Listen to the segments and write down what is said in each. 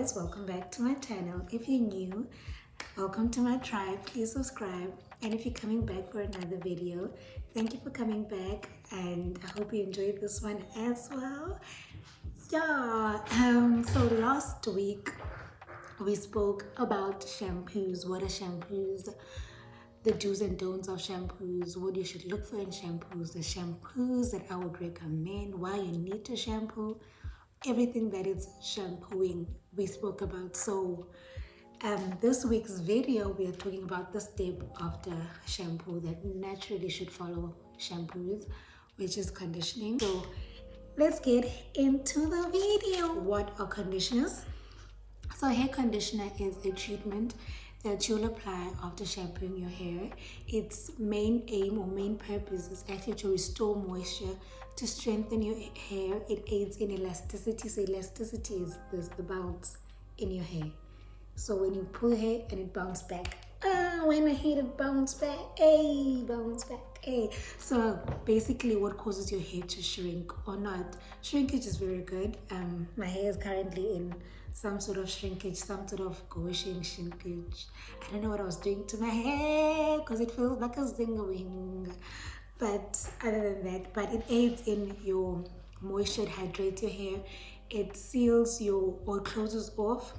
guys, welcome back to my channel. If you're new, welcome to my tribe. Please subscribe, and if you're coming back for another video, thank you for coming back, and I hope you enjoyed this one as well. So last week we spoke about shampoos. What are shampoos? The do's and don'ts of shampoos, what you should look for in shampoos, the shampoos that I would recommend, why you need to shampoo, everything that is shampooing we spoke about. So this week's video we are talking about the step after shampoo that naturally should follow shampoos, which is conditioning. So let's get into the video. What are conditioners? So hair conditioner is a treatment that you'll apply after shampooing your hair. Its main aim or main purpose is actually to restore moisture, to strengthen your hair. It aids in elasticity. So elasticity is the bounce in your hair. So when you pull hair and it bounces back. When I hate it bounce back, bounce back, So basically what causes your hair to shrink or not. Shrinkage is very good. My hair is currently in some sort of shrinkage, some sort of Gaussian shrinkage. I don't know what I was doing to my hair because it feels like a zingering. But other than that, but it aids in your moisture, it hydrates your hair, it seals your or closes off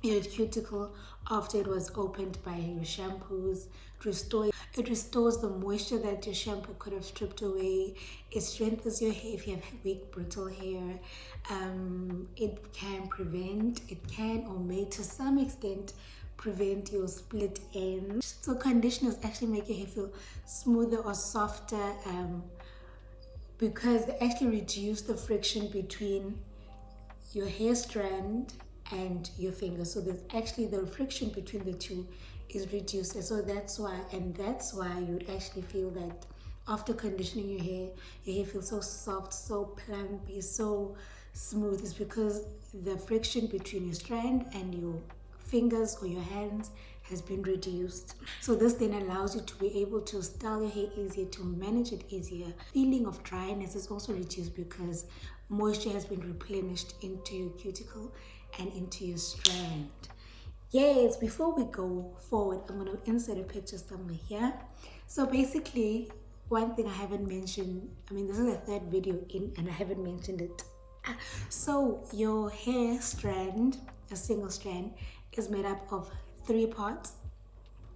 your cuticle after it was opened by your shampoos. It restores the moisture that your shampoo could have stripped away. It strengthens your hair if you have weak, brittle hair. It can or may to some extent prevent your split ends. So conditioners actually make your hair feel smoother or softer because they actually reduce the friction between your hair strand and your finger. So there's actually the friction between the two is reduced, and so that's why you'd actually feel that after conditioning your hair feels so soft, so plumpy, so smooth. It's because the friction between your strand and your fingers or your hands has been reduced. So this then allows you to be able to style your hair easier, to manage it easier. Feeling of dryness is also reduced because moisture has been replenished into your cuticle and into your strand. Yes, before we go forward, I'm going to insert a picture somewhere here. So basically, one thing I haven't mentioned, this is the third video in and I haven't mentioned it. So your hair strand, a single strand, is made up of 3 parts.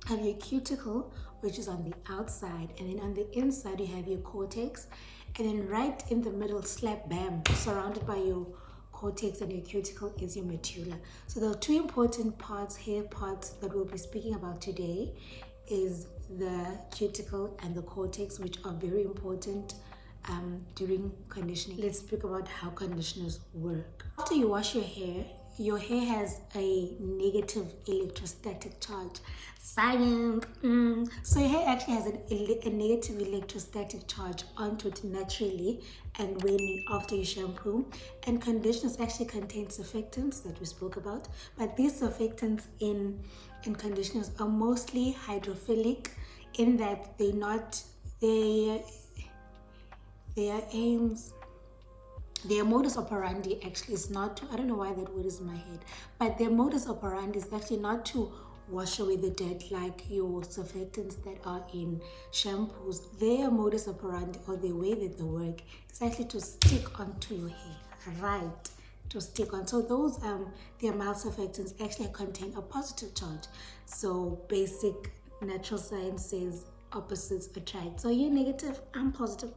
You have your cuticle, which is on the outside, and then on the inside you have your cortex, and then right in the middle, slap bam, surrounded by your cortex and your cuticle, is your medulla. So the 2 important parts, hair parts, that we'll be speaking about today is the cuticle and the cortex, which are very important during conditioning. Let's speak about how conditioners work. After you wash your hair has a negative electrostatic charge. Science! So your hair actually has a negative electrostatic charge onto it naturally, and after you shampoo. And conditioners actually contain surfactants that we spoke about, but these surfactants in conditioners are mostly hydrophilic, in that their modus operandi actually is not to, I don't know why that word is in my head, but their modus operandi is actually not to wash away the dirt like your surfactants that are in shampoos. Their modus operandi, or the way that they work, is actually to stick onto your hair, right? To stick on. So those their mild surfactants actually contain a positive charge. So basic natural science says opposites attract. So you're negative, I'm positive.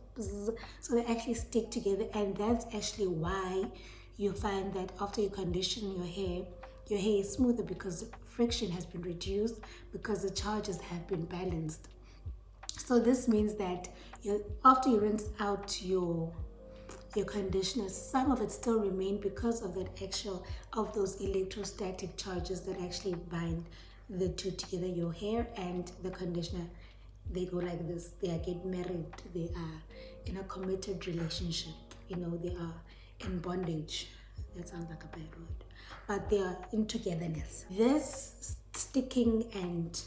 So they actually stick together, and that's actually why you find that after you condition your hair is smoother, because friction has been reduced, because the charges have been balanced. So this means that after you rinse out your conditioner, some of it still remain because of those electrostatic charges that actually bind the two together, your hair and the conditioner. They go like this. They get married. They are in a committed relationship. They are in bondage. That sounds like a bad word. But they are in togetherness. This sticking and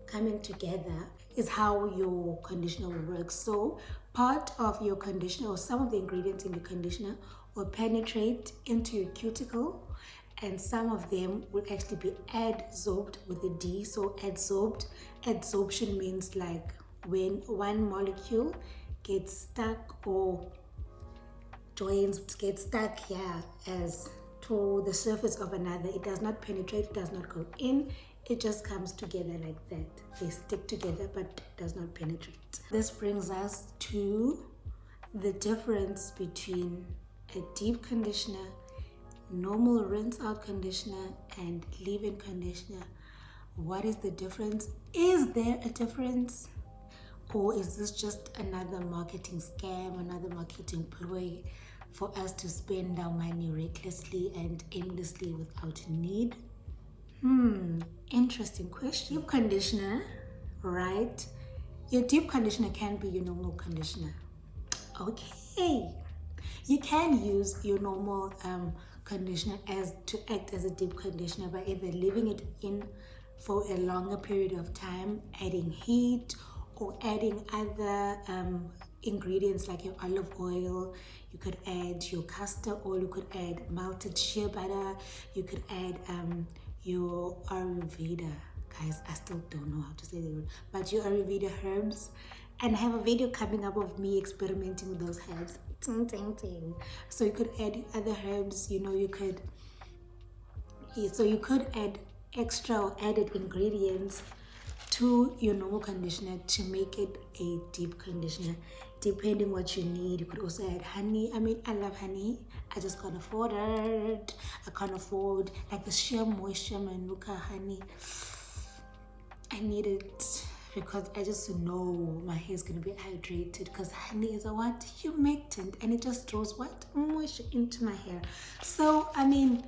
coming together is how your conditioner will work. So part of your conditioner, or some of the ingredients in your conditioner, will penetrate into your cuticle and some of them will actually be adsorbed with a D. So adsorption means like when one molecule gets stuck or gets stuck here as to the surface of another. It does not penetrate, it does not go in, it just comes together like that. They stick together but does not penetrate. This brings us to the difference between a deep conditioner, normal rinse out conditioner, and leave-in conditioner. What is the difference? Is there a difference? Or is this just another marketing scam, another marketing ploy for us to spend our money recklessly and aimlessly without need? Interesting question. Deep conditioner, right? Your deep conditioner can be your normal conditioner. Okay. You can use your normal conditioner to act as a deep conditioner by either leaving it in for a longer period of time, adding heat, or adding other ingredients like your olive oil. You could add your castor oil, you could add melted shea butter, you could add your Ayurveda. Guys, I still don't know how to say the word, but your Ayurveda herbs. And I have a video coming up of me experimenting with those herbs. So you could add other herbs, you could add extra or added ingredients to your normal conditioner to make it a deep conditioner, depending what you need. You could also add honey. I mean, I love honey. I just can't afford it. I can't afford like the Shea Moisture Manuka honey. I need it because I just know my hair is going to be hydrated, because honey is a what? Humectant, and it just draws what? Moisture into my hair. So, I mean,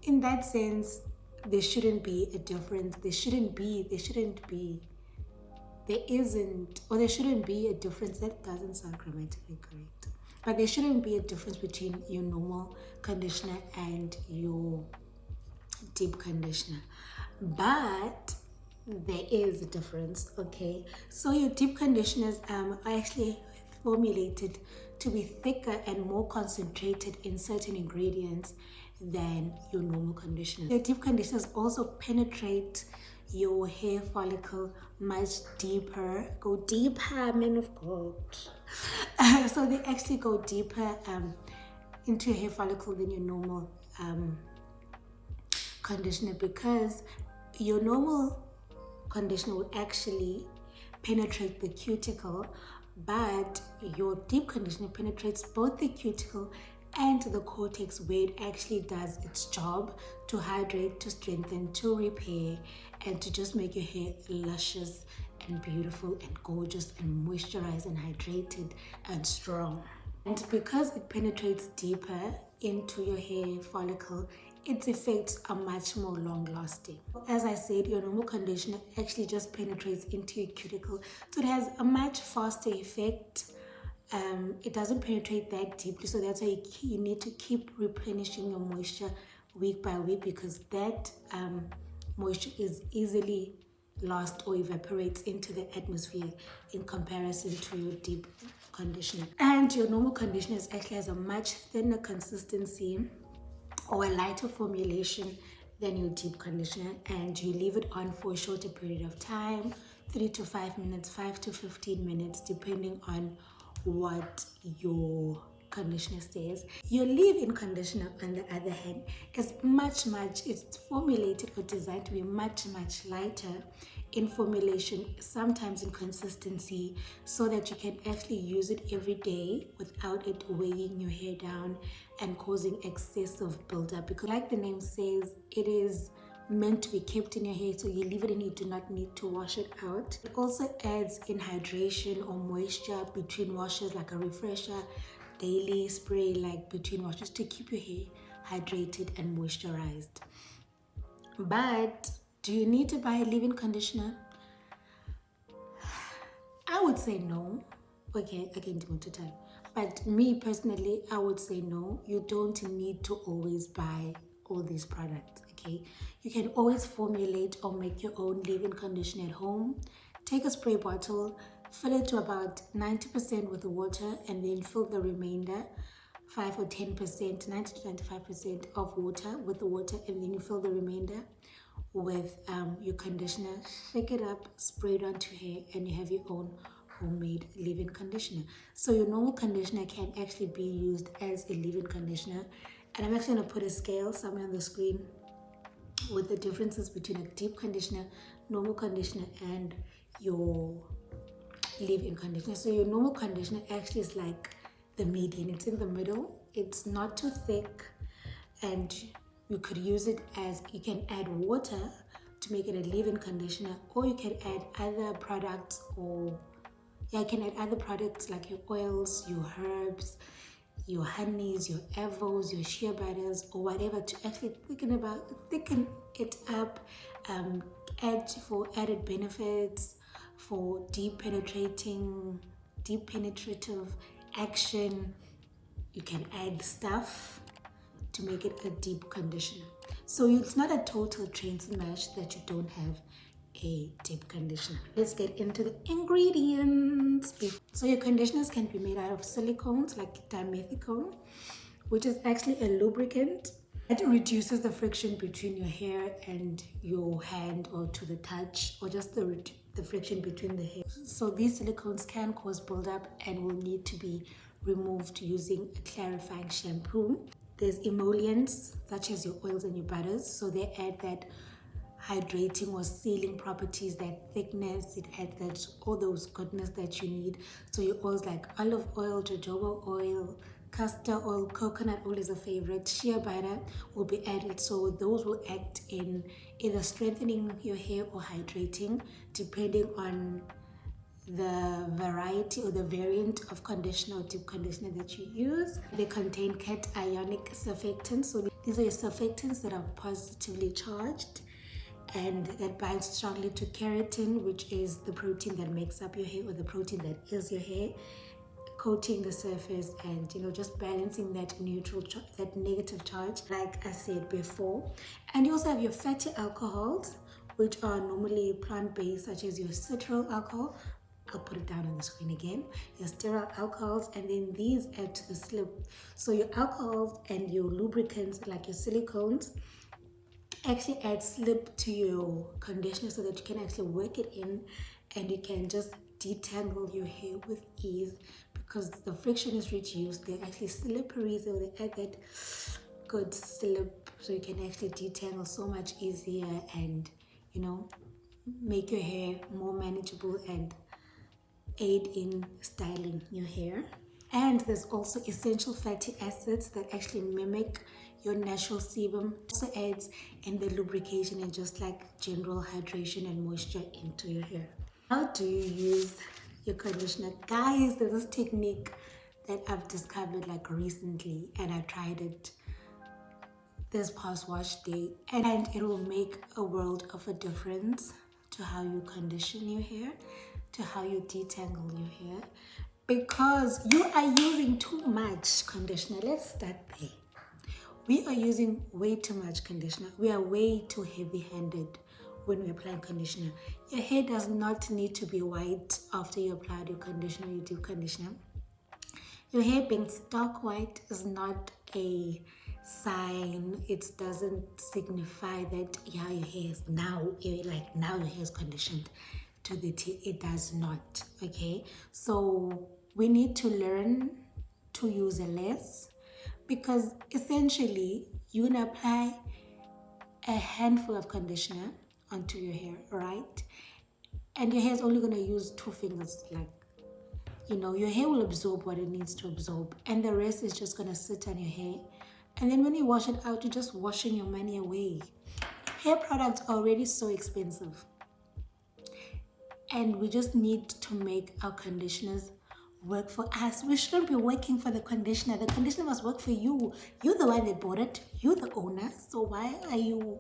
in that sense, there shouldn't be a difference. There shouldn't be a difference. That doesn't sound grammatically correct. But there shouldn't be a difference between your normal conditioner and your deep conditioner. But there is a difference, okay? So your deep conditioners are actually formulated to be thicker and more concentrated in certain ingredients than your normal conditioner. The deep conditioners also penetrate your hair follicle much deeper. Go deeper, men of God. So they actually go deeper into your hair follicle than your normal conditioner, because your normal conditioner will actually penetrate the cuticle, but your deep conditioner penetrates both the cuticle and the cortex, where it actually does its job to hydrate, to strengthen, to repair, and to just make your hair luscious and beautiful and gorgeous and moisturized and hydrated and strong. And because it penetrates deeper into your hair follicle, its effects are much more long-lasting. As I said, your normal conditioner actually just penetrates into your cuticle, so it has a much faster effect. It doesn't penetrate that deeply, so that's why you need to keep replenishing your moisture week by week, because that moisture is easily lost or evaporates into the atmosphere in comparison to your deep conditioner. And your normal conditioner actually has a much thinner consistency or a lighter formulation than your deep conditioner, and you leave it on for a shorter period of time, 3 to 5 minutes, 5 to 15 minutes, depending on what your conditioner says. Your leave-in conditioner, on the other hand, is it's formulated or designed to be much lighter in formulation, sometimes in consistency, so that you can actually use it every day without it weighing your hair down and causing excessive buildup. Because like the name says, it is meant to be kept in your hair, so you leave it and you do not need to wash it out. It also adds in hydration or moisture between washes, like a refresher, daily spray like between washes, to keep your hair hydrated and moisturized. But do you need to buy a leave-in conditioner? I would say no. Okay, I can do it to time. But me personally, I would say no. You don't need to always buy all these products, okay? You can always formulate or make your own leave-in conditioner at home. Take a spray bottle, fill it to about 90% with water, and then fill the remainder 5 or 10%, 90 to 95% of water with the water, and then you fill the remainder with your conditioner. Shake it up, spray it onto hair, and you have your own homemade leave-in conditioner. So your normal conditioner can actually be used as a leave-in conditioner. And I'm actually going to put a scale somewhere on the screen with the differences between a deep conditioner, normal conditioner, and your leave-in conditioner. So your normal conditioner actually is like the median. It's in the middle. It's not too thick, and you could use it as, you can add water to make it a leave-in conditioner, or you can add other products, or you can add other products like your oils, your herbs, your honeys, your avos, your shea butters, or whatever, to actually thicken it up, add for added benefits, for deep penetrative action. You can add stuff to make it a deep conditioner. So it's not a total train smash that you don't have a deep conditioner. Let's get into the ingredients. So your conditioners can be made out of silicones like dimethicone, which is actually a lubricant. It reduces the friction between your hair and your hand, or to the touch, or just the friction between the hair. So these silicones can cause buildup and will need to be removed using a clarifying shampoo. There's emollients such as your oils and your butters, so they add that hydrating or sealing properties, that thickness. It adds that all those goodness that you need. So your oils like olive oil, jojoba oil, castor oil, coconut oil is a favorite. Shea butter will be added, so those will act in either strengthening your hair or hydrating, depending on the variety or the variant of conditioner or deep conditioner that you use. They contain cationic surfactants, so these are your surfactants that are positively charged and that binds strongly to keratin, which is the protein that makes up your hair, or the protein that is your hair, coating the surface and just balancing that that negative charge, like I said before. And you also have your fatty alcohols, which are normally plant-based, such as your citral alcohol. I'll put it down on the screen again. Your sterile alcohols, and then these add to the slip. So your alcohols and your lubricants, like your silicones, actually add slip to your conditioner, so that you can actually work it in and you can just detangle your hair with ease, because the friction is reduced. They're actually slippery, so they add that good slip, so you can actually detangle so much easier and make your hair more manageable and aid in styling your hair. And there's also essential fatty acids that actually mimic your natural sebum. It also aids in the lubrication and just like general hydration and moisture into your hair. How do you use your conditioner? Guys, there's this technique that I've discovered like recently, and I tried it this past wash day, and it will make a world of a difference to how you condition your hair, to how you detangle your hair, because you are using too much conditioner. Let's start there. We are using way too much conditioner. We are way too heavy-handed when we apply conditioner. Your hair does not need to be white after you applied your conditioner, your deep conditioner. Your hair being stark white is not a sign. It doesn't signify that your hair is now your hair is conditioned to the T. It does not. Okay, so we need to learn to use less, because essentially you're gonna apply a handful of conditioner onto your hair, right? And your hair is only gonna use 2 fingers. Your hair will absorb what it needs to absorb, and the rest is just gonna sit on your hair. And then when you wash it out, you're just washing your money away. Hair products are already so expensive, and we just need to make our conditioners work for us. We shouldn't be working for the conditioner. The conditioner must work for you. You're the one that bought it. You're the owner. So why are you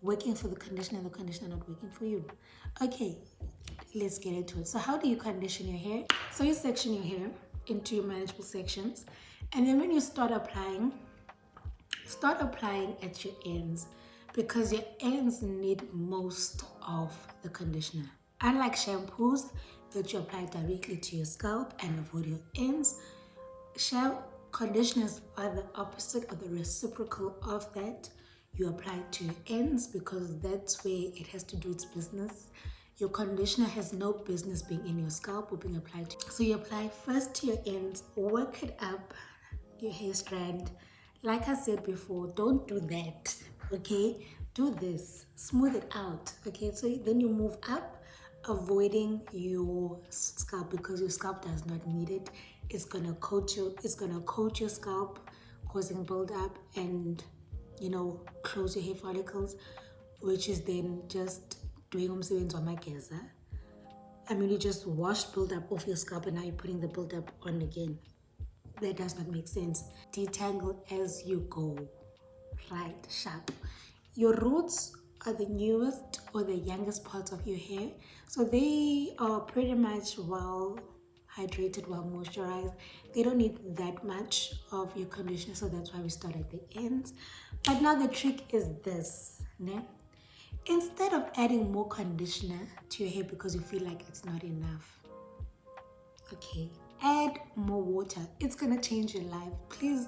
working for the conditioner not working for you? Okay, let's get into it. So how do you condition your hair? So you section your hair into your manageable sections, and then when you start applying at your ends, because your ends need most of the conditioner. Unlike shampoos that you apply directly to your scalp and avoid your ends, Conditioners are the opposite or the reciprocal of that. You apply it to your ends because that's where it has to do its business. Your conditioner has no business being in your scalp or being applied to. So you apply first to your ends, work it up your hair strand. Like I said before, don't do that, okay? Do this, smooth it out, okay? So then you move up, avoiding your scalp because your scalp does not need it. It's gonna coat your scalp, causing buildup and close your hair follicles, which is then just doing umsebenzi wamageza. I mean, you just wash buildup off your scalp and now you're putting the buildup on again. That does not make sense. Detangle as you go, right, sharp. Your roots are the newest or the youngest parts of your hair, so they are pretty much well hydrated, well moisturized. They don't need that much of your conditioner, so that's why we start at the ends. But now the trick is this, né? Instead of adding more conditioner to your hair because you feel like it's not enough, okay, add more water. It's gonna change your life. Please,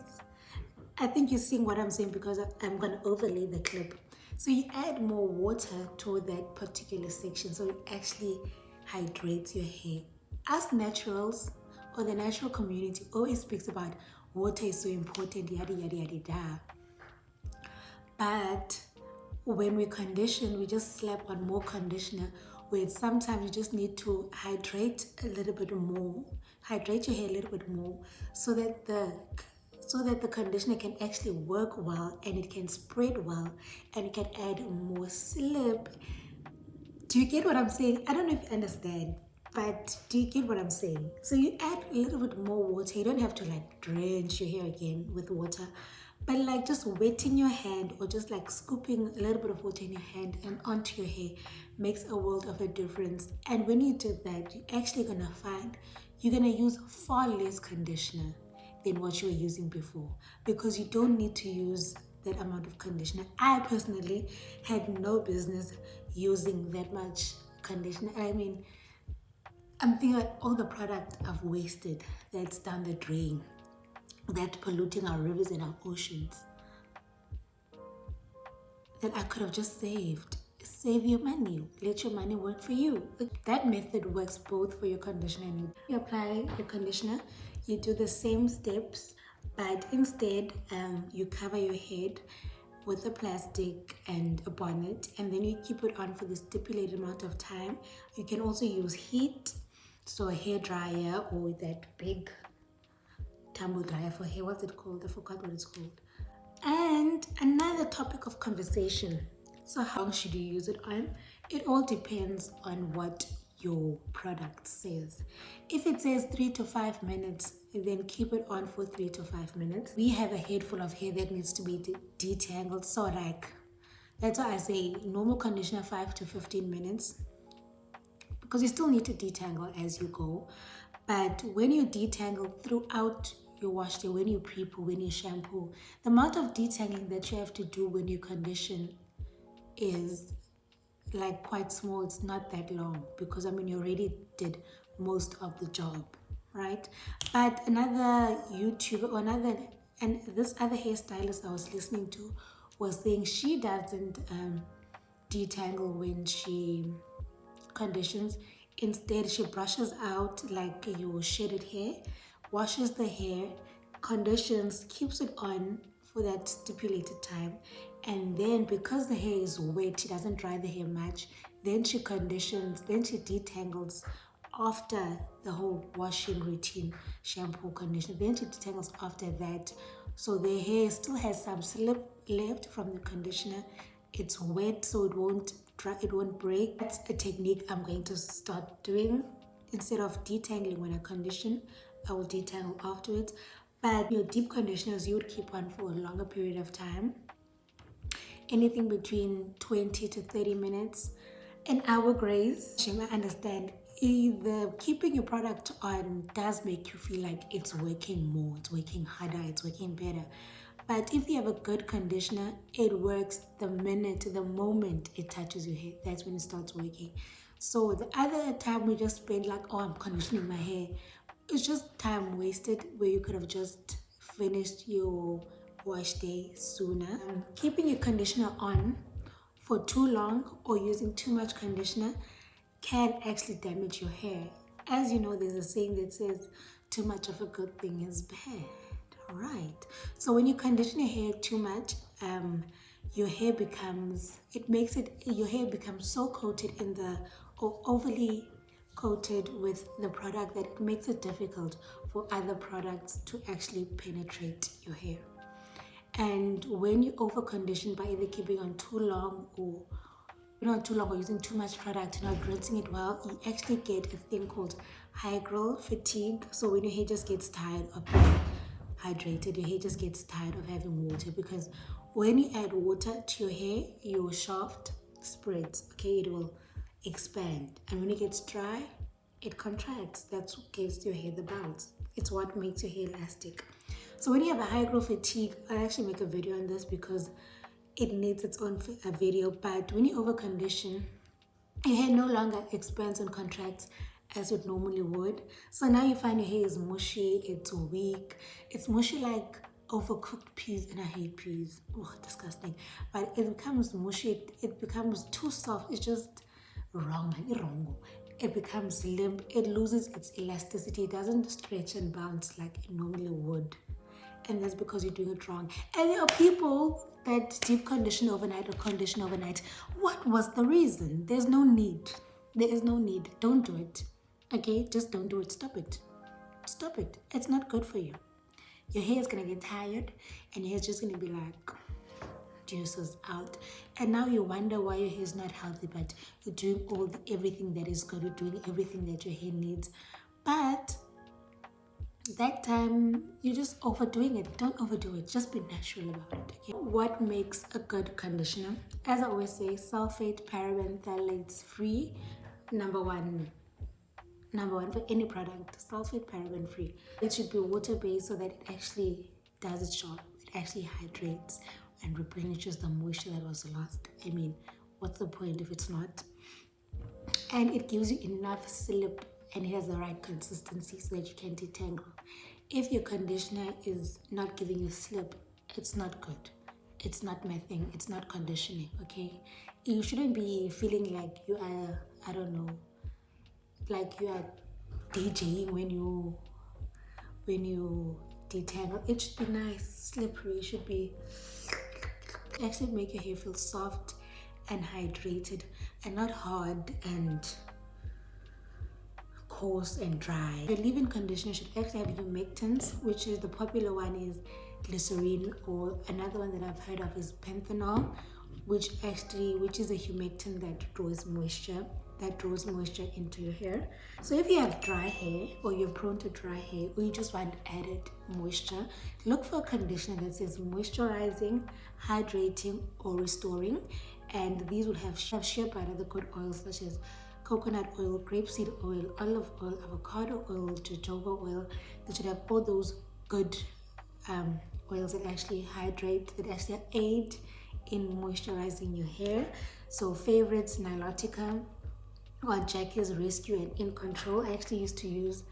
I think you're seeing what I'm saying because I'm gonna overlay the clip. So you add more water to that particular section so it actually hydrates your hair. Us naturals or the natural community always speaks about water is so important, yada yada yada yada. But when we condition, we just slap on more conditioner, where sometimes you just need to hydrate a little bit more, hydrate your hair a little bit more, so that the conditioner can actually work well and it can spread well and it can add more slip. Do you get what I'm saying? I don't know if you understand, but do you get what I'm saying? So you add a little bit more water. You don't have to like drench your hair again with water, but like just wetting your hand or just like scooping a little bit of water in your hand and onto your hair makes a world of a difference. And when you do that, you're actually gonna find you're gonna use far less conditioner than what you were using before, because you don't need to use that amount of conditioner. I personally had no business using that much conditioner. I mean, I'm thinking about all the product I've wasted that's down the drain, that's polluting our rivers and our oceans, that I could have just saved. Save your money. Let your money work for you. That method works both for your conditioner and you apply your conditioner. You do the same steps, but instead you cover your head with a plastic and a bonnet, and then you keep it on for the stipulated amount of time. You can also use heat, so a hair dryer or that big tumble dryer for hair. What's it called? I forgot what it's called. And another topic of conversation. So how long should you use it on? It all depends on what your product says. If it says 3 to 5 minutes, then keep it on for 3 to 5 minutes. We have a head full of hair that needs to be detangled, so like that's why I say normal conditioner 5 to 15 minutes, because you still need to detangle as you go. But when you detangle throughout your wash day, when you pre-poo, when you shampoo, the amount of detangling that you have to do when you condition is like quite small. It's not that long because I mean you already did most of the job, right? But another YouTuber or this other hairstylist I was listening to was saying she doesn't detangle when she conditions. Instead, she brushes out like your shedded hair, washes the hair, conditions, keeps it on for that stipulated time, and then because the hair is wet, she doesn't dry the hair much, then she conditions, then she detangles after the whole washing routine, shampoo, conditioner, then she detangles after that, so the hair still has some slip left from the conditioner. It's wet, so it won't dry, it won't break. That's a technique I'm going to start doing. Instead of detangling when I condition, I will detangle afterwards. But your deep conditioners you would keep on for a longer period of time, anything between 20 to 30 minutes, an hour grace. I understand the keeping your product on does make you feel like it's working more, it's working harder, it's working better. But if you have a good conditioner, it works the moment it touches your hair. That's when it starts working. So the other time we just spend like, oh, I'm conditioning my hair, it's just time wasted where you could have just finished your wash day sooner. Keeping your conditioner on for too long or using too much conditioner can actually damage your hair. As you know, there's a saying that says too much of a good thing is bad. Right. So when you condition your hair too much, your hair becomes so coated in the, or overly coated with the product, that it makes it difficult for other products to actually penetrate your hair. And when you over condition by either keeping on too long or using too much product, not rinsing it well, you actually get a thing called hydral fatigue. So when your hair just gets tired of being hydrated, your hair just gets tired of having water, because when you add water to your hair, your shaft spreads, okay? It will expand, and when it gets dry, it contracts. That's what gives your hair the bounce. It's what makes your hair elastic. So when you have a hydral fatigue, I'll actually make a video on this because it needs its own video. But when you over condition, your hair no longer expands and contracts as it normally would. So now you find your hair is mushy, it's weak, it's mushy like overcooked peas, and I hate peas. Oh, disgusting. But it becomes mushy, it becomes too soft, it's just wrong. It becomes limp, it loses its elasticity, it doesn't stretch and bounce like it normally would. And that's because you're doing it wrong. And there are people that deep condition overnight or condition overnight. What was the reason? There's no need. There is no need. Don't do it. Okay? Just don't do it. Stop it. Stop it. It's not good for you. Your hair is going to get tired, and your hair's just going to be like juices out. And now you wonder why your hair is not healthy, but you're doing everything that is good. You're doing everything that your hair needs. But that time you're just overdoing it. Don't overdo it. Just be natural about it. Okay? What makes a good conditioner? As I always say, sulfate, paraben, phthalates free. Number one for any product, sulfate, paraben free. It should be water based so that it actually does its job. It actually hydrates and replenishes the moisture that was lost. I mean, what's the point if it's not? And it gives you enough slip, and it has the right consistency so that you can detangle. If your conditioner is not giving you slip, it's not good. It's not my thing. It's not conditioning, okay? You shouldn't be feeling like you are, I don't know, like you are DJing when you detangle. It should be nice, slippery. It should be actually make your hair feel soft and hydrated, and not hard and coarse and dry. Your leave-in conditioner should actually have humectants, which is the popular one is glycerin, or another one that I've heard of is panthenol, which is a humectant that draws moisture into your hair. So if you have dry hair, or you're prone to dry hair, or you just want added moisture, look for a conditioner that says moisturizing, hydrating, or restoring. And these will have shea butter, the good oils such as coconut oil, grapeseed oil, olive oil, avocado oil, jojoba oil. They should have all those good oils that actually hydrate, that actually aid in moisturizing your hair. So favorites, Nilotiqa or Jackie's Rescue and In Control. I actually used to use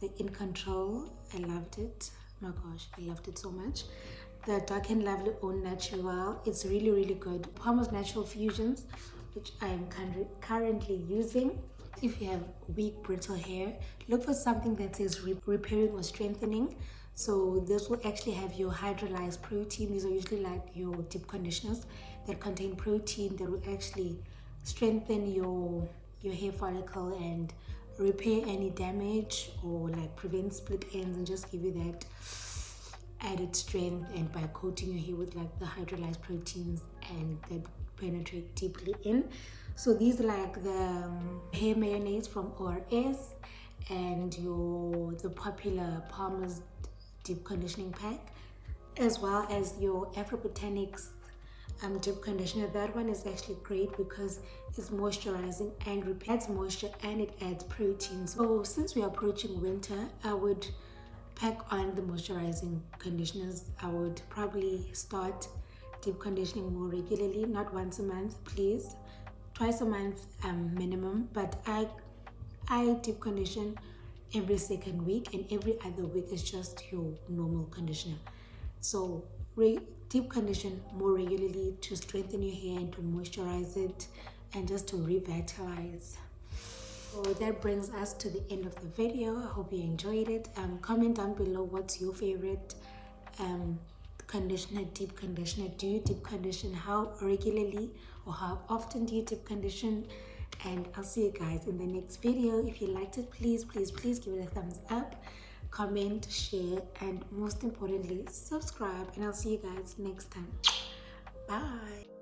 the In Control. I loved it. Oh my gosh, I loved it so much. The Dark and Lovely Au Naturale. It's really, really good. Palmer's Natural Fusions, which I am currently using. If you have weak, brittle hair, look for something that says repairing or strengthening. So this will actually have your hydrolyzed protein. These are usually like your deep conditioners that contain protein that will actually strengthen your hair follicle and repair any damage, or like prevent split ends, and just give you that added strength. And by coating your hair with like the hydrolyzed proteins, and they penetrate deeply in. So these are like the hair mayonnaise from ORS, and the popular Palmer's deep conditioning pack, as well as your Afrobotanics deep conditioner. That one is actually great because it's moisturizing and adds moisture, and it adds protein. So since we are approaching winter, I would pack on the moisturizing conditioners. I would probably start deep conditioning more regularly, not once a month, please, twice a month minimum. But I deep condition every second week, and every other week is just your normal conditioner. So deep condition more regularly to strengthen your hair and to moisturize it and just to revitalize. So that brings us to the end of the video. I hope you enjoyed it. Comment down below what's your favorite conditioner, deep conditioner. Do you deep condition? How regularly or how often do you deep condition? And I'll see you guys in the next video. If you liked it, please give it a thumbs up, comment, share, and most importantly, subscribe. And I'll see you guys next time. Bye.